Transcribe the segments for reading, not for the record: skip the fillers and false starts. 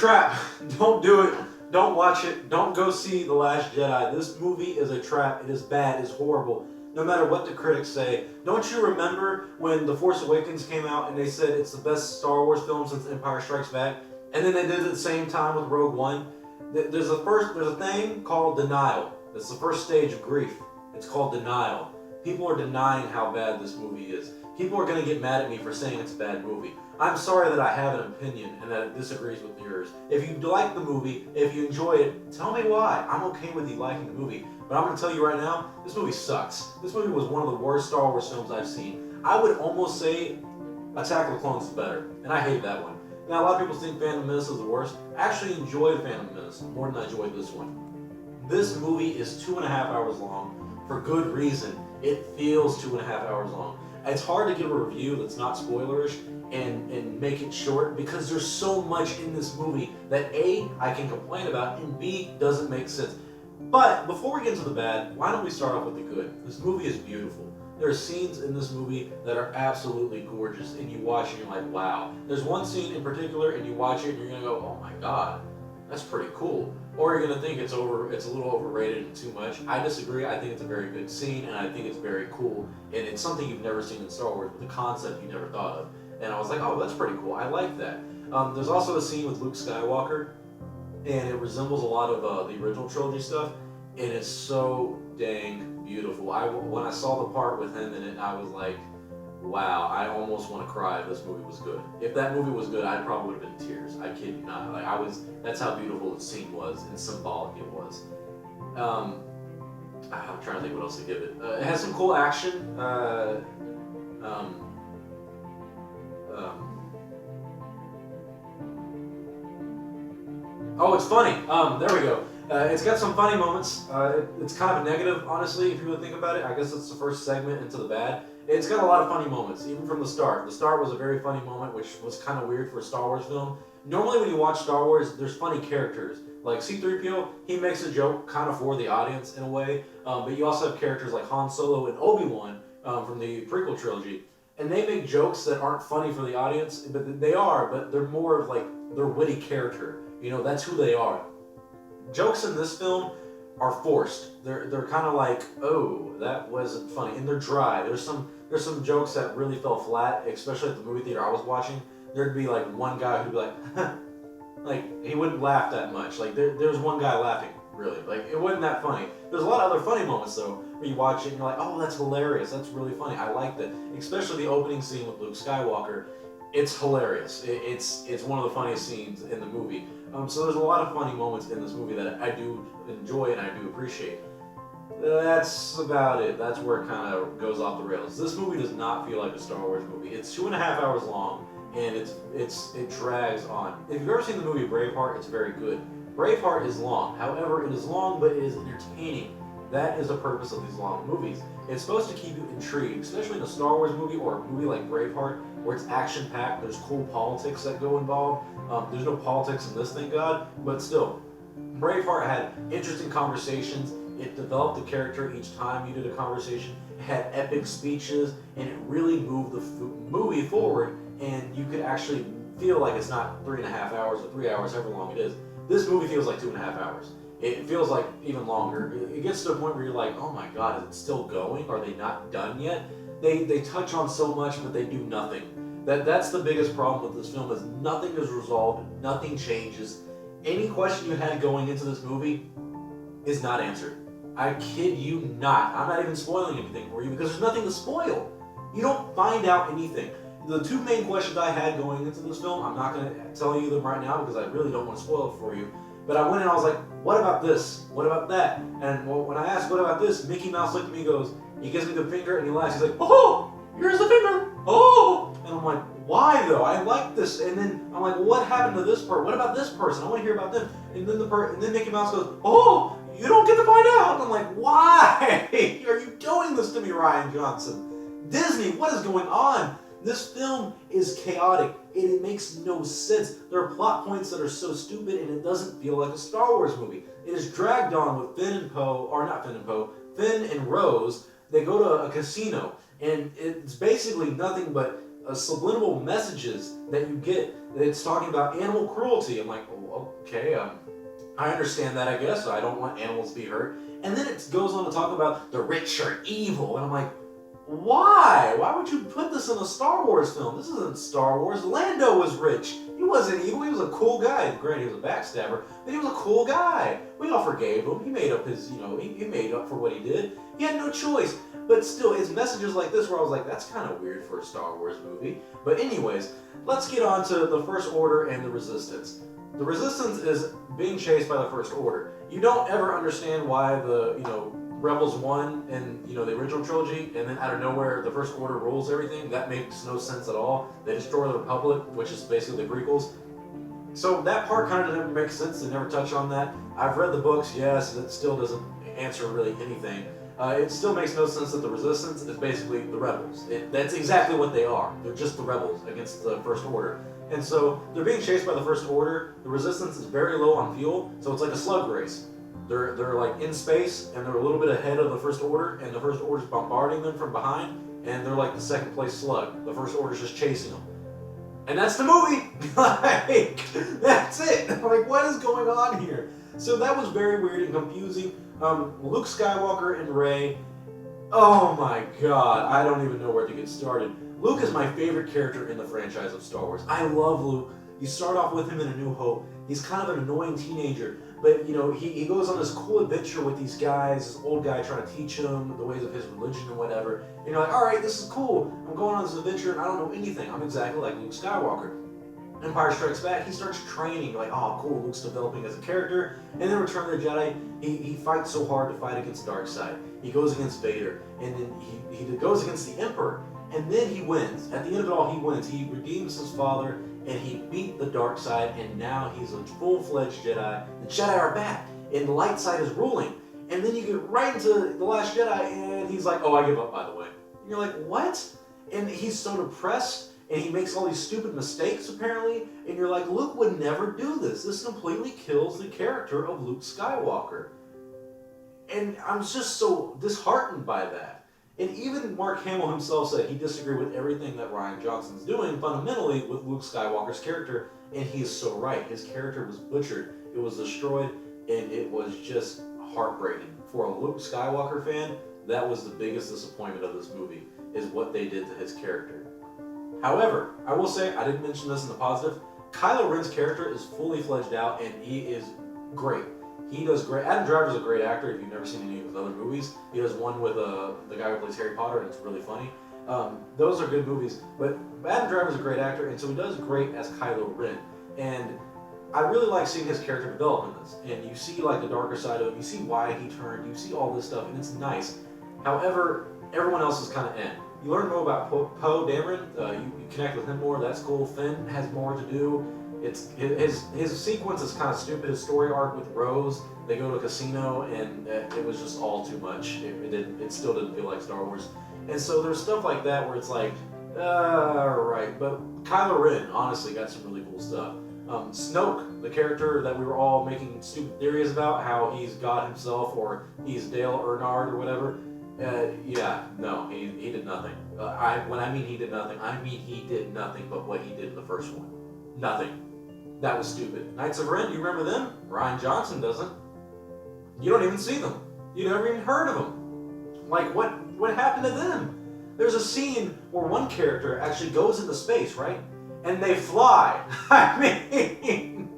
trap. Don't do it. Don't watch it. Don't go see The Last Jedi. This movie is a trap. It is bad. It's horrible. No matter what the critics say. Don't you remember when The Force Awakens came out and they said it's the best Star Wars film since Empire Strikes Back? And then they did it at the same time with Rogue One. There's a thing called denial. It's the first stage of grief. It's called denial. People are denying how bad this movie is. People are going to get mad at me for saying it's a bad movie. I'm sorry that I have an opinion and that it disagrees with yours. If you like the movie, if you enjoy it, tell me why. I'm okay with you liking the movie. But I'm going to tell you right now, this movie sucks. This movie was one of the worst Star Wars films I've seen. I would almost say Attack of the Clones is better, and I hate that one. Now, a lot of people think Phantom Menace is the worst. I actually enjoyed Phantom Menace more than I enjoyed this one. This movie is 2.5 hours long for good reason. It feels 2.5 hours long. It's hard to give a review that's not spoilerish and make it short because there's so much in this movie that A, I can complain about, and B, doesn't make sense. But before we get into the bad, why don't we start off with the good? This movie is beautiful. There are scenes in this movie that are absolutely gorgeous, and you watch it and you're like, wow. There's one scene in particular, and you watch it and you're gonna go, oh my god, that's pretty cool. Or you're gonna think it's a little overrated and too much. I disagree. I think it's a very good scene, and I think it's very cool, and it's something you've never seen in Star Wars, but the concept you never thought of. And I was like, oh, that's pretty cool. I like that. There's also a scene with Luke Skywalker, and it resembles a lot of the original trilogy stuff, and it's so dang beautiful. When I saw the part with him in it, I was like, wow, I almost want to cry if this movie was good. If that movie was good, I probably would have been in tears. I kid you not. That's how beautiful the scene was and symbolic it was. I'm trying to think what else to give it. It has some cool action. Oh, it's funny. There we go. It's got some funny moments. It's kind of a negative, honestly, if you really think about it. I guess it's the first segment into the bad. It's got a lot of funny moments, even from the start. The start was a very funny moment, which was kind of weird for a Star Wars film. Normally when you watch Star Wars, there's funny characters. Like C-3PO, he makes a joke kind of for the audience in a way. But you also have characters like Han Solo and Obi-Wan from the prequel trilogy. And they make jokes that aren't funny for the audience, but they are, but they're more of like their witty character. You know, that's who they are. Jokes in this film are forced. They're kind of like, oh, that wasn't funny, and they're dry. There's some jokes that really fell flat, especially at the movie theater I was watching. There'd be like one guy who'd be like, like he wouldn't laugh that much. Like there's one guy laughing, really. Like it wasn't that funny. There's a lot of other funny moments though, where you watch it and you're like, oh, that's hilarious. That's really funny. I like that. Especially the opening scene with Luke Skywalker. It's hilarious. It's one of the funniest scenes in the movie. So there's a lot of funny moments in this movie that I do enjoy and I do appreciate. That's about it. That's where it kind of goes off the rails. This movie does not feel like a Star Wars movie. It's 2.5 hours long, and it drags on. If you've ever seen the movie Braveheart, it's very good. Braveheart is long. However, it is long, but it is entertaining. That is the purpose of these long movies. It's supposed to keep you intrigued, especially in a Star Wars movie or a movie like Braveheart, where it's action-packed, there's cool politics that go involved. There's no politics in this, thank God, but still. Braveheart had interesting conversations. It developed the character each time you did a conversation. It had epic speeches, and it really moved the movie forward, and you could actually feel like it's not 3.5 hours or 3 hours, however long it is. This movie feels like 2.5 hours. It feels like even longer. It gets to a point where you're like, oh my god, is it still going? Are they not done yet? They touch on so much, but they do nothing. That's the biggest problem with this film is nothing is resolved, nothing changes. Any question you had going into this movie is not answered. I kid you not. I'm not even spoiling anything for you because there's nothing to spoil. You don't find out anything. The two main questions I had going into this film, I'm not going to tell you them right now because I really don't want to spoil it for you. But I went and I was like, what about this? What about that? And when I asked, what about this? Mickey Mouse looked at me and goes, he gives me the finger and he laughs. He's like, oh, here's the finger. Oh. And I'm like, why though? I like this. And then I'm like, well, what happened to this part? What about this person? I want to hear about them. And then Mickey Mouse goes, oh, you don't get to find out. And I'm like, why are you doing this to me, Rian Johnson? Disney, what is going on? This film is chaotic. It makes no sense. There are plot points that are so stupid and it doesn't feel like a Star Wars movie. It is dragged on with Finn and Poe, or not Finn and Poe, Finn and Rose. They go to a casino and it's basically nothing but subliminal messages that you get. It's talking about animal cruelty. I'm like, oh, okay, I understand that, I guess. I don't want animals to be hurt. And then it goes on to talk about the rich are evil. And I'm like, why? Why would you put this in a Star Wars film? This isn't Star Wars. Lando was rich. He wasn't evil. He was a cool guy. Granted, he was a backstabber, but he was a cool guy. We all forgave him. He made up his, he made up for what he did. He had no choice. But still, it's messages like this where I was like, that's kind of weird for a Star Wars movie. But anyways, let's get on to the First Order and the Resistance. The Resistance is being chased by the First Order. You don't ever understand why the, Rebels won in, the original trilogy, and then out of nowhere, the First Order rules everything. That makes no sense at all. They destroy the Republic, which is basically the prequels. So that part kind of never makes sense. They never touch on that. I've read the books, yes, it still doesn't answer really anything. It still makes no sense that the Resistance is basically the Rebels. That's exactly what they are. They're just the Rebels against the First Order. And so they're being chased by the First Order. The Resistance is very low on fuel, so it's like a slug race. They're like in space, and they're a little bit ahead of the First Order, and the First Order's bombarding them from behind, and they're like the second place slug. The First Order's just chasing them. And that's the movie! Like, that's it! Like, what is going on here? So that was very weird and confusing. Luke Skywalker and Rey, oh my god, I don't even know where to get started. Luke is my favorite character in the franchise of Star Wars. I love Luke. You start off with him in A New Hope. He's kind of an annoying teenager, but he goes on this cool adventure with these guys, this old guy trying to teach him the ways of his religion and whatever. And you're like, alright, this is cool. I'm going on this adventure and I don't know anything. I'm exactly like Luke Skywalker. Empire Strikes Back, he starts training, like, oh cool, Luke's developing as a character. And then Return of the Jedi, he fights so hard to fight against the dark side. He goes against Vader, and then he goes against the Emperor, and then he wins. At the end of it all, he wins. He redeems his father, and he beat the dark side, and now he's a full-fledged Jedi. The Jedi are back, and the light side is ruling. And then you get right into The Last Jedi, and he's like, oh, I give up, by the way. And you're like, what? And he's so depressed, and he makes all these stupid mistakes, apparently, and you're like, Luke would never do this. This completely kills the character of Luke Skywalker. And I'm just so disheartened by that. And even Mark Hamill himself said he disagreed with everything that Rian Johnson's doing, fundamentally, with Luke Skywalker's character, and he is so right. His character was butchered, it was destroyed, and it was just heartbreaking. For a Luke Skywalker fan, that was the biggest disappointment of this movie, is what they did to his character. However, I will say, I didn't mention this in the positive, Kylo Ren's character is fully fledged out, and he is great. He does great. Adam Driver's a great actor. If you've never seen any of his other movies, he does one with the guy who plays Harry Potter, and it's really funny. Those are good movies. But Adam Driver's a great actor, and so he does great as Kylo Ren. And I really like seeing his character develop in this. And you see like the darker side of him. You see why he turned. You see all this stuff, and it's nice. However, everyone else is kind of in. You learn more about Poe Dameron. You connect with him more. That's cool. Finn has more to do. It's his sequence is kind of stupid. His story arc with Rose, they go to a casino, and it was just all too much. It still didn't feel like Star Wars. And so there's stuff like that where it's like, right. But Kylo Ren honestly got some really cool stuff. Snoke, the character that we were all making stupid theories about, how he's God himself or he's Dale Earnhardt or whatever. He did nothing. When I mean he did nothing, I mean he did nothing but what he did in the first one. Nothing. That was stupid. Knights of Ren, you remember them? Rian Johnson doesn't. You don't even see them. You never even heard of them. Like, what happened to them? There's a scene where one character actually goes into space, right? And they fly. I mean,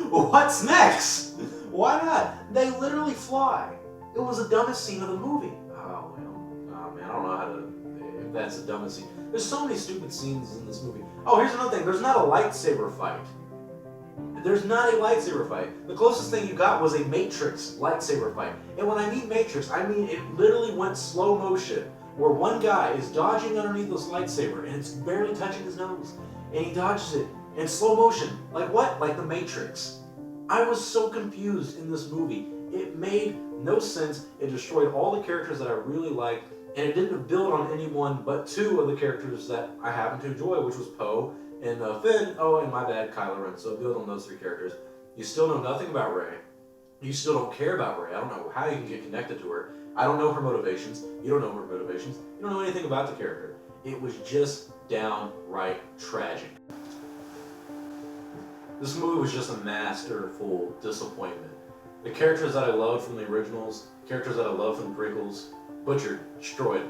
what's next? Why not? They literally fly. It was the dumbest scene of the movie. Oh, man, I don't know how to, if that's the dumbest scene. There's so many stupid scenes in this movie. Oh, here's another thing. There's not a lightsaber fight. There's not a lightsaber fight. The closest thing you got was a Matrix lightsaber fight. And when I mean Matrix, I mean it literally went slow motion, where one guy is dodging underneath this lightsaber, and it's barely touching his nose. And he dodges it in slow motion. Like what? Like the Matrix. I was so confused in this movie. It made no sense. It destroyed all the characters that I really liked, and it didn't build on anyone but two of the characters that I happen to enjoy, which was Poe and Finn. Oh, and my bad, Kylo Ren. So build on those three characters. You still know nothing about Rey. You still don't care about Rey. I don't know how you can get connected to her. I don't know her motivations. You don't know her motivations. You don't know anything about the character. It was just downright tragic. This movie was just a masterful disappointment. The characters that I loved from the originals, characters that I loved from the prequels, butchered, destroyed.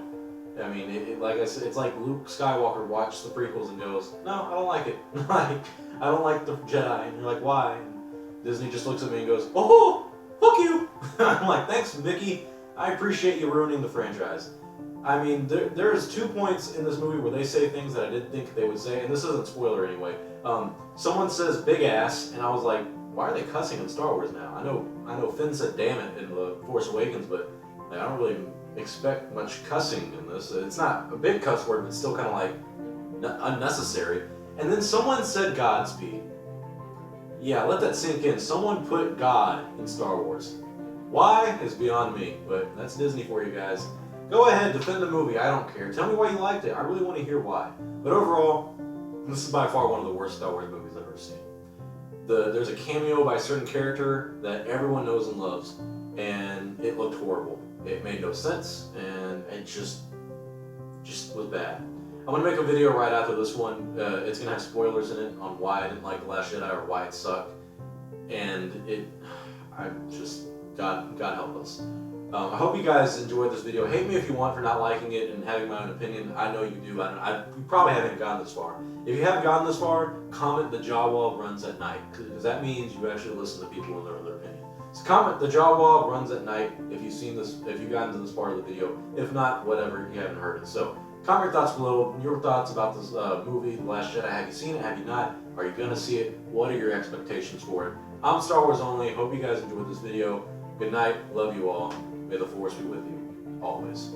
I mean, like I said, it's like Luke Skywalker watched the prequels and goes, "No, I don't like it. Like, I don't like the Jedi." And you're like, "Why?" And Disney just looks at me and goes, "Oh, fuck you." I'm like, "Thanks, Mickey. I appreciate you ruining the franchise." I mean, there's 2 points in this movie where they say things that I didn't think they would say, and this isn't spoiler anyway. Someone says "big ass," and I was like, "Why are they cussing in Star Wars now?" I know Finn said "damn it" in The Force Awakens, but like, I don't really expect much cussing in this. It's not a big cuss word, but still kind of like unnecessary. And then someone said "Godspeed." Yeah, let that sink in. Someone put God in Star Wars. Why is beyond me, but that's Disney for you guys. Go ahead, defend the movie. I don't care. Tell me why you liked it. I really want to hear why. But overall, this is by far one of the worst Star Wars movies I've ever seen. There's a cameo by a certain character that everyone knows and loves, and it looked horrible. It made no sense, and it just was bad. I'm going to make a video right after this one. It's going to have spoilers in it on why I didn't like The Last Jedi or why it sucked. And God help us. I hope you guys enjoyed this video. Hate me if you want for not liking it and having my own opinion. I know you do. You probably haven't gotten this far. If you haven't gotten this far, comment "the jaw wall runs at night," because that means you actually listen to people and their opinion. So comment "the jaw wall runs at night" if you've seen this, if you've gotten to this part of the video. If not, whatever, you haven't heard it. So comment your thoughts below. Your thoughts about this movie, The Last Jedi. Have you seen it? Have you not? Are you gonna see it? What are your expectations for it? I'm Star Wars Only. Hope you guys enjoyed this video. Good night. Love you all. May the Force be with you, always.